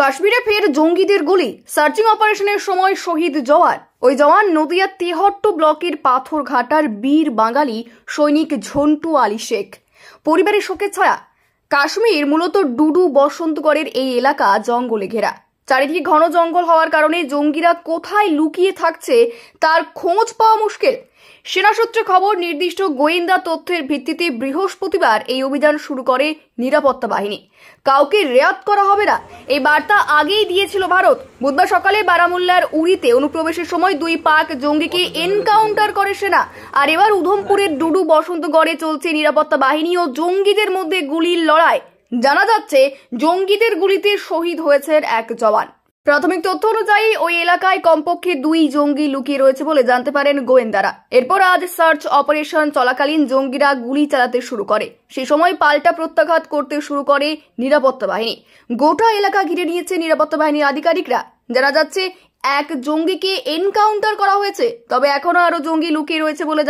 কাশ্মীরে ফের জঙ্গিদের গুলি, সার্চিং অপারেশনের সময় শহীদ জওয়ান। ওই জওয়ান নদিয়ার তেহট্ট ব্লকের পাথরঘাটার বীর বাঙালি সৈনিক ঝন্টু আলী শেখ। পরিবারের শোকের ছায়া। কাশ্মীর মূলত ডুডু বসন্তগড়ের এই এলাকা জঙ্গলে ঘেরা। চারিদিকে ঘন জঙ্গল হওয়ার কারণে জঙ্গিরা কোথায় লুকিয়ে থাকছে তার খোঁজ পাওয়া মুশকিল। সেনা সূত্রে খবর, নির্দিষ্ট গোয়েন্দা তথ্যের ভিত্তিতে বৃহস্পতিবার এই অভিযান শুরু করে নিরাপত্তা বাহিনী। কাউকে রেয়াত করা হবে না, এই বার্তা আগেই দিয়েছিল ভারত। বুধবার সকালে বারামুল্লার উড়িতে অনুপ্রবেশের সময় 2 পাক জঙ্গিকে এনকাউন্টার করে সেনা। আর এবার উধমপুরের ডুডু বসন্তগড়ে চলছে নিরাপত্তা বাহিনী ও জঙ্গিদের মধ্যে গুলির লড়াই। জানা যাচ্ছে জঙ্গিদের গুলিতে শহীদ হয়েছেন এক জওয়ান। প্রাথমিক তথ্য অনুযায়ী ওই এলাকায় কমপক্ষে 2 জঙ্গি লুকিয়ে রয়েছে বলে জানতে পারেন গোয়েন্দারা। এরপর আজ সার্চ অপারেশন চলাকালীন জঙ্গিরা গুলি চালাতে শুরু করে। সেই সময় পাল্টা প্রত্যাঘাত করতে শুরু করে নিরাপত্তা বাহিনী। গোটা এলাকা ঘিরে নিয়েছে নিরাপত্তা বাহিনীর আধিকারিকরা। জানা যাচ্ছে এক জঙ্গিকে এনকাউন্টার করা হয়েছে, তবে এখনো আরো জঙ্গি লুকিয়ে রয়েছে বলে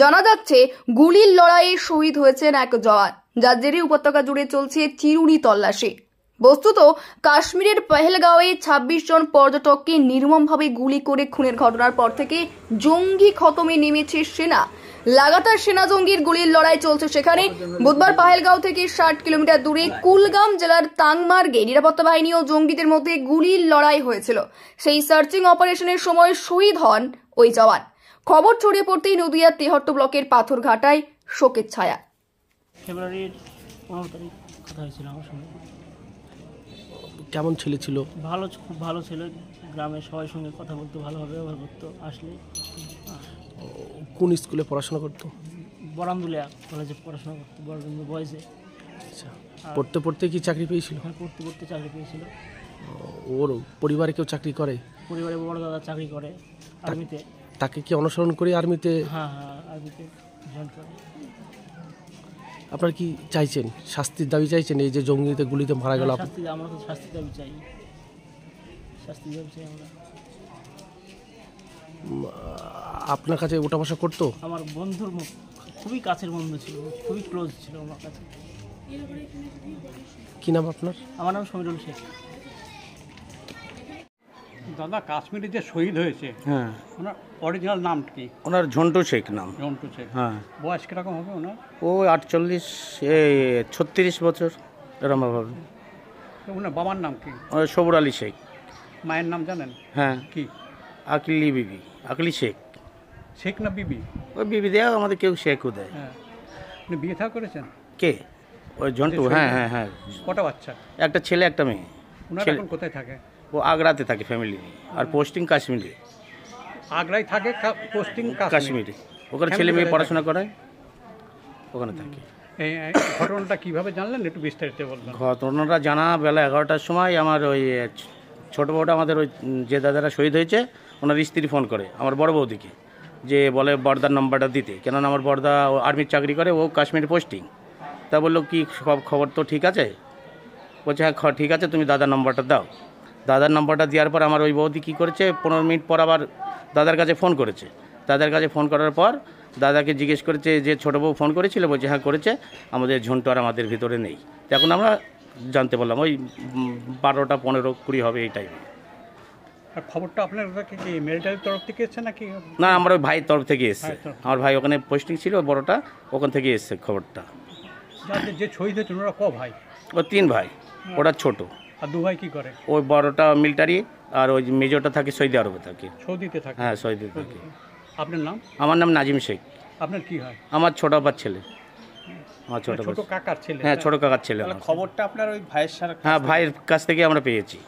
জানা যাচ্ছে গুলির লড়াইয়ে শহীদ হয়েছেন এক জওয়ান, যার জেরে উপত্যকা জুড়ে চলছে চিরুনি তল্লাশি। বস্তুত কাশ্মীরের পহেলগাঁওয়ে 26 জন পর্যটককে নির্মমভাবে গুলি করে খুনের ঘটনার পর থেকে জঙ্গি খতমে নেমেছে সেনা। লাগাতার সেনা জঙ্গির গুলির লড়াই চলছে সেখানে। বুধবার পহেলগাঁও থেকে 60 কিলোমিটার দূরে কুলগাম জেলার তাংমার্গে নিরাপত্তা বাহিনী ও জঙ্গিদের মধ্যে গুলির লড়াই হয়েছিল। সেই সার্চিং অপারেশনের সময় শহীদ হন ওই জওয়ান। খবর ছড়িয়ে পড়তেই নদিয়ার তেহট্ট ব্লকের পাথরঘাটায় শোকের ছায়া। ফেব্রুয়ারির 15 তারিখ কথা হয়েছিল আমার সঙ্গে। কেমন ছেলে ছিল? ভালো, খুব ভালো ছিল। গ্রামের সবার সঙ্গে কথা বলতে ভালোভাবে ব্যবহার করতো। আসলে কোন স্কুলে পড়াশোনা করতো? বরামদুলিয়া কলেজে পড়াশোনা করতো, বরামদুলিয়া বয়েজে। আচ্ছা, পড়তে পড়তে কি চাকরি পেয়েছিল? হ্যাঁ, পড়তে পড়তে চাকরি পেয়েছিল। ওর পরিবারে কেউ চাকরি করে? পরিবারে বড় দাদা চাকরি করে আর্মিতে। তাকে কি অনুসরণ করে আর্মিতে? হ্যাঁ, আর্মিতে জয়েন করে। আপনারা কি চাইছেন? শাস্তির দাবি চাইছেন? এই যে জঙ্গিতে গুলিতে মারা গেল, শাস্তি, আমরা তো শাস্তি দাবি চাই। শাস্তি দাবি চাই আমরা। আপনার কাছে ওঠা বসা করতো? আমার বন্ধুর খুবই কাছের বন্ধু ছিল, খুবই ক্লোজ ছিল আমার কাছে। কি নাম আপনার? আমার নাম সমীরুল শেখ। দাদা, কাশ্মীরে যে শহীদ হয়েছে, হ্যাঁ, ওনার অরিজিনাল নাম কি? ওনার ঝন্টু শেখ নাম। ঝন্টু শেখ। হ্যাঁ। বয়স কিরকম হবে ওনার? ও 36 বছর এরকম হবে। ওনার বাবার নাম কি? সবুর আলী শেখ। মায়ের নাম জানেন? হ্যাঁ, কি? আকলি বিবি, আকলি শেখ। শেখ না বিবি? ওই বিবি দেয়, আমাদের কেউ শেখও দেয়। হ্যাঁ। আপনি বিয়ে থা করেছেন? কে? ওই ঝন্টু? হ্যাঁ হ্যাঁ হ্যাঁ। কটা বাচ্চা? একটা ছেলে একটা মেয়ে। ওনার এখন কোথায় থাকে? ও আগ্রাতে থাকে ফ্যামিলি, আর পোস্টিং কাশ্মীরে। আগ্রায় থাকে, পোস্টিং কাশ্মীরে। ওখানে ছেলে মেয়ে পড়াশোনা করায়, ওখানে থাকে। এই ঘটনাটা কিভাবে জানলেন, একটু বিস্তারিত বলবেন? ঘটনাটা জানা বেলা 11টার সময় আমার ওই ছোটো বউটা, আমাদের ওই যে দাদারা শহীদ হয়েছে ওনার স্ত্রী ফোন করে আমার বড় বৌদিকে, যে বলে বর্দার নাম্বারটা দিতে, কেননা আমার বর্দা আর্মির চাকরি করে, ও কাশ্মীরে পোস্টিং। তা বললো কি সব খবর তো ঠিক আছে? বলছে হ্যাঁ ঠিক আছে, তুমি দাদার নাম্বারটা দাও। দাদার নাম্বারটা দেওয়ার পর আমার ওই বৌদি কী করেছে, 15 মিনিট পর আবার দাদার কাছে ফোন করেছে। দাদার কাছে ফোন করার পর দাদাকে জিজ্ঞেস করেছে যে ছোটো বউ ফোন করেছিল, বলছে হ্যাঁ করেছে, আমাদের ঝন্টু আর আমাদের ভিতরে নেই। এখন আমরা জানতে পারলাম ওই 12টা 15, 20 হবে এই টাইমে। আর খবরটা আপনার কাছে কি মিলিটারির তরফ থেকে এসছে নাকি? না, আমার ওই ভাইয়ের তরফ থেকে এসছে। আমার ভাই ওখানে পোস্টিং ছিল, বড়টা, ওখান থেকে এসছে খবরটা। যে শহীদ হয়েছে ওরা ক ভাই? ও 3 ভাই, ওটা ছোট। আর 2 ভাই কি করে? ওই বড়টা মিলিটারি, আর ওই মেজরটা থাকে সৌদি আরবে থাকে। সৌদিতে থাকে? হ্যাঁ, সৌদিতে থাকে। আপনার নাম? আমার নাম নাজিম শেখ। আপনার কি হয়? আমার ছোট আব্বার ছেলে। আমার ছোট কাকার ছেলে? হ্যাঁ, ছোট কাকার ছেলে। খবরটা আপনার ওই ভাইয়ের সাথে? হ্যাঁ, ভাইয়ের কাছ থেকে আমরা পেয়েছি।